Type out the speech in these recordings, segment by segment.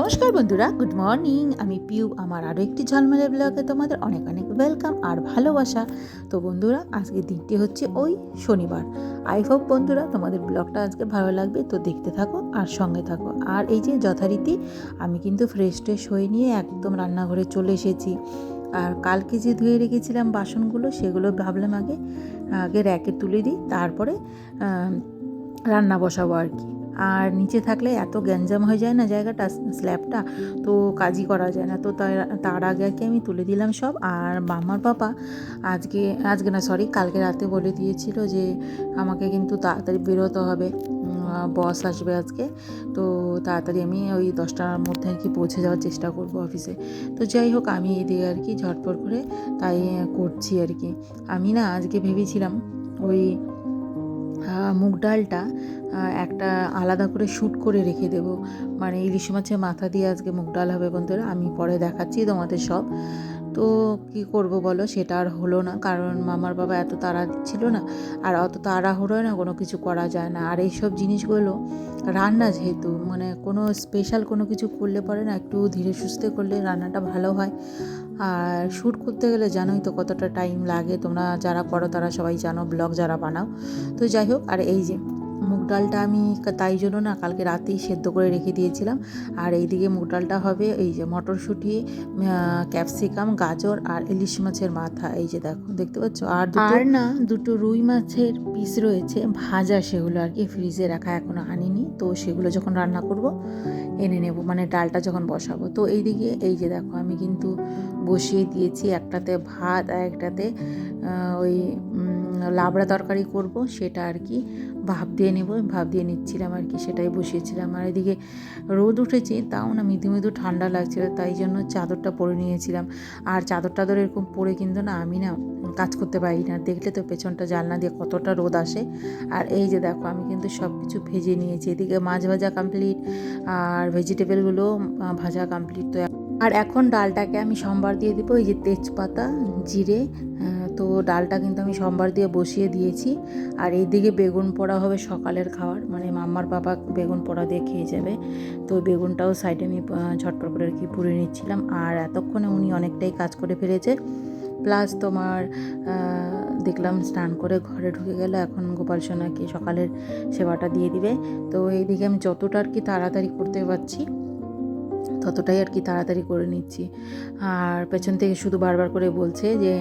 নমস্কার বন্ধুরা, good morning. আমি পিউ। আমার আরও একটি ঝলমলে ব্লগে তোমাদের অনেক অনেক ওয়েলকাম আর ভালোবাসা। তো বন্ধুরা, আজকের দিনটি হচ্ছে ওই শনিবার। আই হোপ বন্ধুরা তোমাদের ব্লগটা আজকে ভালো লাগবে, তো দেখতে থাকো আর সঙ্গে থাকো। আর এই যে যথারীতি আমি কিন্তু ফ্রেশ ট্রেশ হয়ে নিয়ে একদম রান্নাঘরে চলে এসেছি। আর কালকে যে ধুয়ে রেখেছিলাম বাসনগুলো, সেগুলো ভাবলাম আগে আগে র্যাকে তুলে দিই, তারপরে রান্না বসাবো আর কি। আর নিচে থাকলে এত গ্যাঞ্জাম হয়ে যায় না জায়গাটা, স্ল্যাবটা, তো কাজই করা যায় না। তো তার আগে আর কি আমি তুলে দিলাম সব। আর মামার পাপা আজকে না সরি কালকে রাতে বলে দিয়েছিল যে আমাকে কিন্তু তাড়াতাড়ি বেরোতে হবে, বস আসবে আজকে। তো তাড়াতাড়ি আমি ওই 10টার মধ্যে আর কি পৌঁছে যাওয়ার চেষ্টা করব অফিসে। তো যাই হোক, আমি এদিকে আর কি ঝটপট করে তাই করছি আর কি। আমি না আজকে ভেবেছিলাম ওই মুগ ডালটা একটা আলাদা করে শ্যুট করে রেখে দেব, মানে ইলিশ মাছের মাথা দিয়ে আজকে মুগ ডাল হবে বন্ধুরা। আমি পরে দেখাচ্ছি তোমাদের সব। তো কি করব বলো, সেটা আর হলো না, কারণ মামার বাবা এত তাড়া দিচ্ছিল না। আর অত তাড়াহুড়োয় না কোনো কিছু করা যায় না। আর এইসব জিনিসগুলো রান্না যেহেতু, মানে কোনো স্পেশাল কোনো কিছু করলে পরে না একটু ধীরে সুস্থে করলে রান্নাটা ভালো হয়। আর শ্যুট করতে গেলে জানোই তো কতটা টাইম লাগে, তোমরা যারা করো তারা সবাই জানো, ব্লগ যারা বানাও। তো যাই হোক, আর এই যে মুগ ডালটা আমি তাই জন্য না কালকে রাতেই সেদ্ধ করে রেখে দিয়েছিলাম। আর এইদিকে মুগ ডালটা হবে এই যে মটরশুঁটি, ক্যাপসিকাম, গাজর আর ইলিশ মাছের মাথা, এই যে দেখতে পাচ্ছ। আর দুটো রুই মাছের পিস রয়েছে ভাজা, সেগুলো আর কি ফ্রিজে রাখা, এখনো আনিনি। তো সেগুলো যখন রান্না করব এনে নেব, মানে ডালটা যখন বসাবো। তো এইদিকে এই যে দেখো আমি কিন্তু বসিয়ে দিয়েছি, একটাতে ভাত আর একটাতে ওই লাবড়া তরকারি করব, সেটা আর কি ভাপ দিয়ে নেব, ভাপ দিয়ে নিচ্ছিলাম আর কি, সেটাই বসিয়েছিলাম। আর এদিকে রোদ উঠেছে, তাও না মৃদু মৃদু ঠান্ডা লাগছিল, তাই জন্য চাদরটা পরে নিয়েছিলাম। আর চাদর এরকম পরে কিন্তু না আমি না কাজ করতে পারি না, দেখলে তো পেছনটা জানলা দিয়ে কতটা রোদ আসে। আর এই যে দেখো আমি কিন্তু সব কিছু ভেজে নিয়েছি, এদিকে মাছ ভাজা কমপ্লিট আর ভেজিটেবলগুলো ভাজা কমপ্লিট। তো আর এখন ডালটাকে আমি সম্বার দিয়ে দিব, এই যে তেজপাতা, জিরে। তো ডালটা কিন্তু আমি সম্বার দিয়ে বসিয়ে দিয়েছি। আর এইদিকে বেগুন পোড়া হবে সকালের খাবার, মানে মাম্মার বাবা বেগুন পোড়া দিয়ে খেয়ে যাবে। তো বেগুনটাও সাইডে আমি ঝটপট করে আর কি পুড়ে নিচ্ছিলাম। আর এতক্ষণে উনি অনেকটাই কাজ করে ফেলেছে, প্লাস তোমার দেখলাম স্নান করে ঘরে ঢুকে গেল। এখন গোপাল সোনাকে সকালের সেবাটা দিয়ে দিবে। তো এইদিকে আমি যতটা আর কি তাড়াতাড়ি করতে পারছি ততটাই আর কি তাড়াতাড়ি করে নিচ্ছি। আর পেছন থেকে শুধু বারবার করে বলছে যে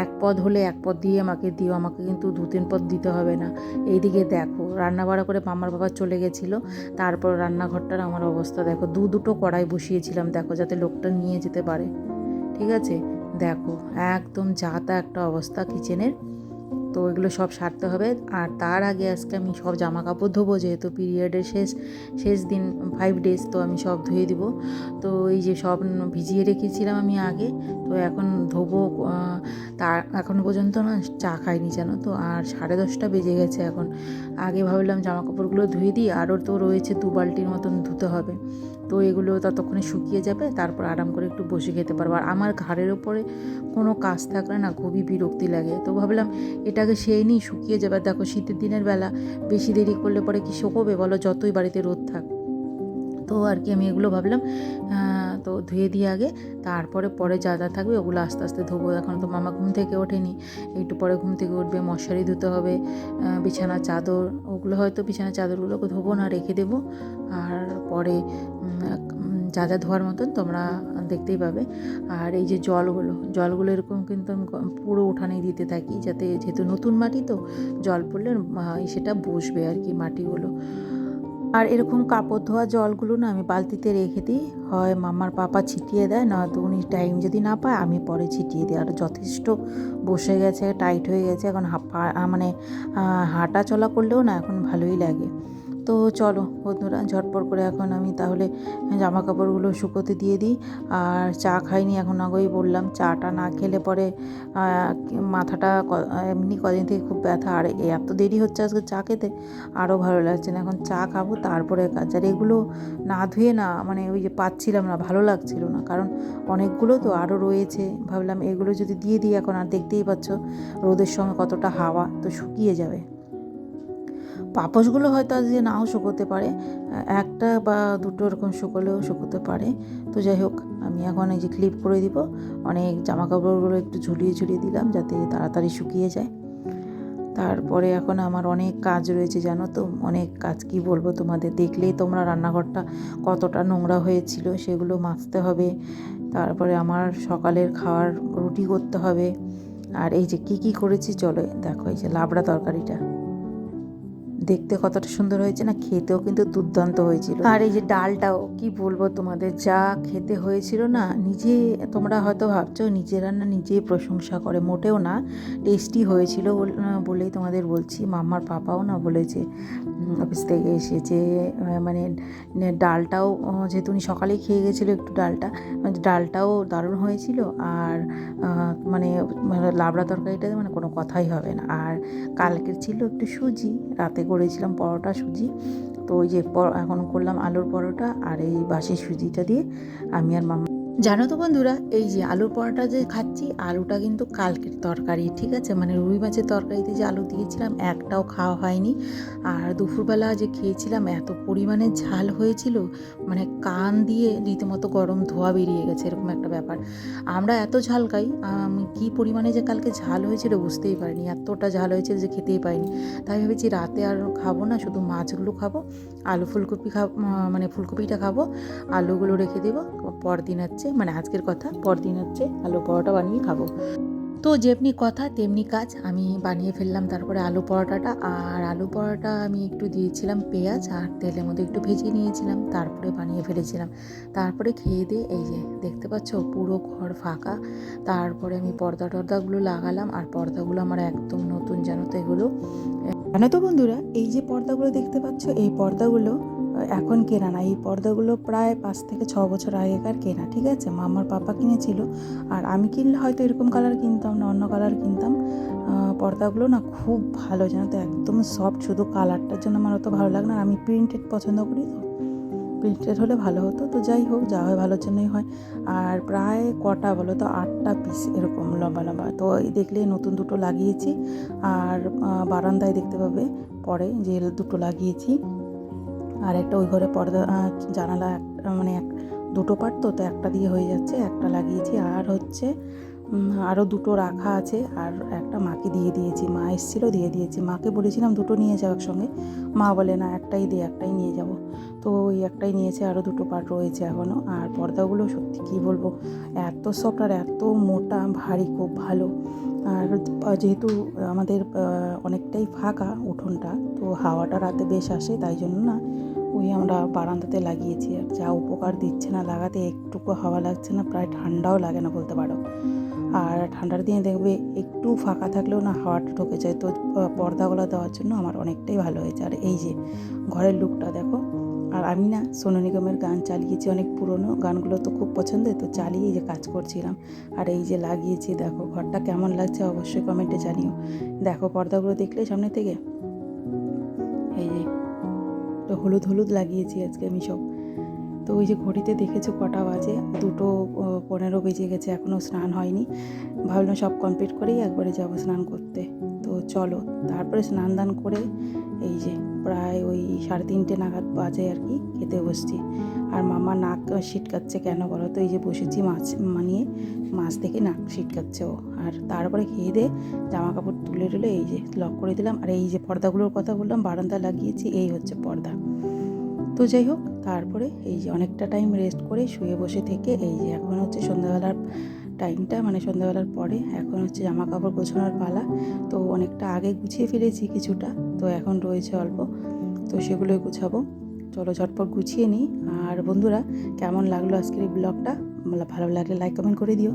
এক পদ হলে এক পদ দিয়ে আমাকে দিও, আমাকে কিন্তু 2-3 পদ দিতে হবে না। এইদিকে দেখো রান্না বাড়া করে মামার বাবা চলে গেছিলো, তারপর রান্নাঘরটার আমার অবস্থা দেখো, দুটো কড়াই বসিয়েছিলাম দেখো, যাতে লোকটা নিয়ে যেতে পারে। ঠিক আছে, দেখো একদম যা তা একটা অবস্থা কিচেনের। তো এগুলো সব সারতে হবে। আর তার আগে আজকে আমি সব জামা কাপড় ধোবো, যেহেতু পিরিয়ডের শেষ দিন 5 ডেজ, তো আমি সব ধুয়ে দিব। তো এই যে সব ভিজিয়ে রেখেছিলাম আমি আগে, তো এখন ধোবো। তার এখন পর্যন্ত না চা খাইনি জানো তো, আর 10:30 বেজে গেছে এখন। আগে ভাবলাম জামা কাপড়গুলো ধুয়ে দিই, আরও তো রয়েছে 2 বালতির মতন ধুতে হবে। তো এগুলো ততক্ষণে শুকিয়ে যাবে, তারপর আরাম করে একটু বসে খেতে পারবো। আর আমার ঘাড়ের ওপরে কোনো কাজ থাকলে না খুবই বিরক্তি লাগে, তো ভাবলাম এটাকে সেই নিই, শুকিয়ে যাবে। দেখো শীতের দিনের বেলা বেশি দেরি করলে পরে কি শুকোবে বলো, যতই বাড়িতে রোদ থাক। তো আর কি আমি এগুলো ভাবলাম তো ধুয়ে দিয়ে আগে, তারপরে পরে যা যা থাকবে ওগুলো আস্তে আস্তে ধোবো। এখন তো মামা ঘুম থেকে ওঠেনি, একটু পরে ঘুম থেকে উঠবে, মশারি ধুতে হবে, বিছানার চাদর, ওগুলো হয়তো বিছানার চাদরগুলোকে ধোবো না, রেখে দেবো। আর পরে যা যা ধোয়ার মতন তোমরা দেখতেই পাবে। আর এই যে জলগুলো এরকম কিন্তু আমি পুরো উঠানেই দিতে থাকি, যাতে যেহেতু নতুন মাটি তো জল পড়লে সেটা বসবে আর কি মাটিগুলো। আর এরকম কাপড় ধোয়া জলগুলো না আমি বালতিতে রেখে দিই, হয় মামার পাপা ছিটিয়ে দেয়, না তো উনি টাইম যদি না পায় আমি পরে ছিটিয়ে দিই। আর যথেষ্ট বসে গেছে, টাইট হয়ে গেছে এখন, মানে হাঁটা চলা করলেও না এখন ভালোই লাগে। তো চলো বন্ধুরা, ঝটপট করে এখন আমি তাহলে জামা কাপড়গুলো শুকোতে দিয়ে দিই। আর চা খাইনি এখন, আগেই বললাম চাটা না খেলে পরে মাথাটা এমনি কদিন থেকে খুব ব্যথা। আর এত দেরি হচ্ছে আজকে চা খেতে, আরও ভালো লাগছে না। এখন চা খাবো, তারপরে কাজ। আর এগুলো না ধুয়ে না মানে ওই যে পাচ্ছিলাম না, ভালো লাগছিল না, কারণ অনেকগুলো তো আরও রয়েছে। ভাবলাম এগুলো যদি দিয়ে দিই এখন, আর দেখতেই পাচ্ছ রোদের সঙ্গে কতটা হাওয়া, তো শুকিয়ে যাবে। পাপোশগুলো হয়তো আজকে নাও শুকোতে পারে, একটা বা দুটো এরকম শুকোলেও শুকোতে পারে। তো যাই হোক, আমি এখন এই যে ক্লিপ করে দিব, অনেক জামা কাপড়গুলো একটু ঝুলিয়ে ঝুলিয়ে দিলাম যাতে তাড়াতাড়ি শুকিয়ে যায়। তারপরে এখন আমার অনেক কাজ রয়েছে জানো তো, অনেক কাজ, কি বলবো তোমাদের, দেখলেই তোমরা রান্নাঘরটা কতটা নোংরা হয়েছিল সেগুলো মাজতে হবে। তারপরে আমার সকালের খাওয়ার রুটি করতে হবে। আর এই যে কি করেছি চলো দেখো, এই যে লাবড়া তরকারিটা দেখতে কতটা সুন্দর হয়েছে না, খেতেও কিন্তু দুর্দান্ত হয়েছিল। আর এই যে ডালটাও কি বলবো তোমাদের, যা খেতে হয়েছিল না, নিজে তোমরা হয়তো ভাবছো নিজে রান্না নিজেই প্রশংসা করে, মোটেও না, টেস্টি হয়েছিল বলেই তোমাদের বলছি। মাম্মার পাপাও না বলেছে অফিস থেকে এসে যে মানে ডালটাও, যেহেতু উনি সকালেই খেয়ে গেছিলো একটু ডালটাও দারুণ হয়েছিল। আর মানে লাবড়া তরকারিটাতে মানে কোনো কথাই হবে না। আর কালকের ছিল একটু সুজি, রাতে করেছিলাম পরোটা সুজি, তো ওই যে এখন করলাম আলুর পরোটা আর এই বাসি সুজিটা দিয়ে আমি আর মাম্মা। জানো তো বন্ধুরা, এই যে আলুর পরোটা যে খাচ্ছি, আলুটা কিন্তু কালকের তরকারি, ঠিক আছে, মানে রুই মাছের তরকারিতে যে আলু দিয়েছিলাম একটাও খাওয়া হয়নি। আর দুপুরবেলা যে খেয়েছিলাম এত পরিমাণে ঝাল হয়েছিল, মানে কান দিয়ে রীতিমতো গরম ধোঁয়া বেরিয়ে গেছে, এরকম একটা ব্যাপার। আমরা এত ঝাল খাই, কী পরিমাণে যে কালকে ঝাল হয়েছিল বুঝতেই পারিনি, এতটা ঝাল হয়েছিল যে খেতেই পারিনি। তাই ভেবেছি রাতে আর খাবো না, শুধু মাছগুলো খাবো, আলু ফুলকপি খাবো, মানে ফুলকপিটা খাবো, আলুগুলো রেখে দেবো, পরদিন হচ্ছে মানে আজকের কথা, পরদিন হচ্ছে আলু পরোটা বানিয়ে খাবো। তো যেমনি কথা তেমনি কাজ, আমি বানিয়ে ফেললাম তারপরে আলু পরোটাটা। আর আলু পরোটা আমি একটু দিয়েছিলাম পেঁয়াজ আর তেলের মধ্যে একটু ভেজে নিয়েছিলাম, তারপরে বানিয়ে ফেলেছিলাম। তারপরে খেয়ে দিয়ে এই যে দেখতে পাচ্ছ পুরো ঘর ফাঁকা। তারপরে আমি পর্দাগুলো লাগালাম, আর পর্দাগুলো আমার একদম নতুন, জানো তো এগুলো। জানো তো বন্ধুরা, এই যে পর্দাগুলো দেখতে পাচ্ছ, এই পর্দাগুলো এখন কেনা না, এই পর্দাগুলো প্রায় 5 থেকে 6 বছর আগেকার কেনা, ঠিক আছে, মামার পাপা কিনেছিল। আর আমি কিনলে হয়তো এরকম কালার কিনতাম না, অন্য কালার কিনতাম। পর্দাগুলো না খুব ভালো, জানো তো, একদম সফট, শুধু কালারটার জন্য আমার অত ভালো লাগে না, আমি প্রিন্টেড পছন্দ করি, তো প্রিন্টেড হলে ভালো হতো। তো যাই হোক, যা হয় ভালোর জন্যই হয়। আর প্রায় কটা বলো তো, 8টা পিস এরকম লম্বা লম্বা, তো এই দেখলে নতুন দুটো লাগিয়েছি। আর বারান্দায় দেখতে পাবে পরে যে দুটো লাগিয়েছি। আর একটা ওই ঘরে পর্দা, জানালা মানে দুটো পার্ট, তো একটা দিয়ে হয়ে যাচ্ছে, একটা লাগিয়েছি। আর হচ্ছে আরও দুটো রাখা আছে, আর একটা মাকে দিয়ে দিয়েছি, মা এসেছিলো দিয়ে দিয়েছি, মাকে বলেছিলাম দুটো নিয়ে যাও একসঙ্গে, মা বলে না একটাই দিয়ে একটাই নিয়ে যাব। তো ওই একটাই নিয়েছে, আরও দুটো পার্ট রয়েছে এখনও। আর পর্দাগুলো সত্যি কী বলবো, এত সফট আর এত মোটা, ভারী, খুব ভালো। আর যেহেতু আমাদের অনেকটাই ফাঁকা উঠোনটা, তো হাওয়াটা রাতে বেশ আসে, তাই জন্য না ওই আমরা বারান্দাতে লাগিয়েছি। আর যা উপকার দিচ্ছে না লাগাতে, একটুকু হাওয়া লাগছে না, প্রায় ঠান্ডাও লাগে না বলতে পারো। আর ঠান্ডার দিনে দেখবে একটু ফাঁকা থাকলেও না হাওয়াটা ঢুকে যায়, তো পর্দাগুলো দেওয়ার জন্য আমার অনেকটাই ভালো হয়েছে। আর এই যে ঘরের লুকটা দেখো। আর আমি না সোনু নিগমের গান চালিয়েছি, অনেক পুরনো গানগুলো তো খুব পছন্দের, তো চালিয়ে এই যে কাজ করছিলাম। আর এই যে লাগিয়েছি, দেখো ঘরটা কেমন লাগছে অবশ্যই কমেন্টে জানিও। দেখো পর্দাগুলো দেখলে সামনে থেকে, এই যে তো হলুদ হলুদ লাগিয়েছি আজকে আমি সব। তো ওই যে ঘড়িতে দেখেছো কটা বাজে, 2:15 বেজে গেছে, এখনও স্নান হয়নি। ভাবলাম সব কমপ্লিট করেই একবারে যাবো স্নান করতে। তো চলো, তারপরে স্নান দান করে এই যে প্রায় ওই 3:30 নাগাদ বাজে আর কি, খেতে বসছি। আর মামা নাক ছিটকাচ্ছে কেন বলো তো, এই যে বসেছি মাছ মানিয়ে, মাছ থেকে নাক ছিটকাচ্ছে ও। আর তারপরে খেয়ে দিয়ে জামা কাপড় তুলে এই যে লক করে দিলাম। আর এই যে পর্দাগুলোর কথা বললাম বারান্দা লাগিয়েছি, এই হচ্ছে পর্দা। তো যাই হোক, তারপরে এই যে অনেকটা টাইম রেস্ট করে শুয়ে বসে থেকে এই যে এখন হচ্ছে সন্ধ্যাবেলার টাইমটা, মানে সন্ধ্যাবেলার পরে এখন হচ্ছে জামা কাপড় গোছানোর পালা। তো অনেকটা আগে গুছিয়ে ফেলেছি কিছুটা, তো এখন রয়েছে অল্প, তো সেগুলোই গুছাবো। চলো ঝটপট গুছিয়ে নিই। আর বন্ধুরা, কেমন লাগলো আজকের এই ব্লগটা, ভালো লাগলে লাইক কমেন্ট করে দিও।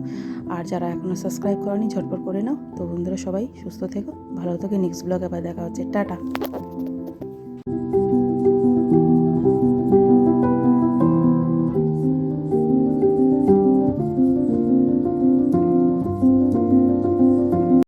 আর যারা এখনও সাবস্ক্রাইব করেনি ঝটপট করে নাও। তো বন্ধুরা সবাই সুস্থ থেকো, ভালো থেকো, নেক্সট ব্লগে আবার দেখা হচ্ছে, টাটা।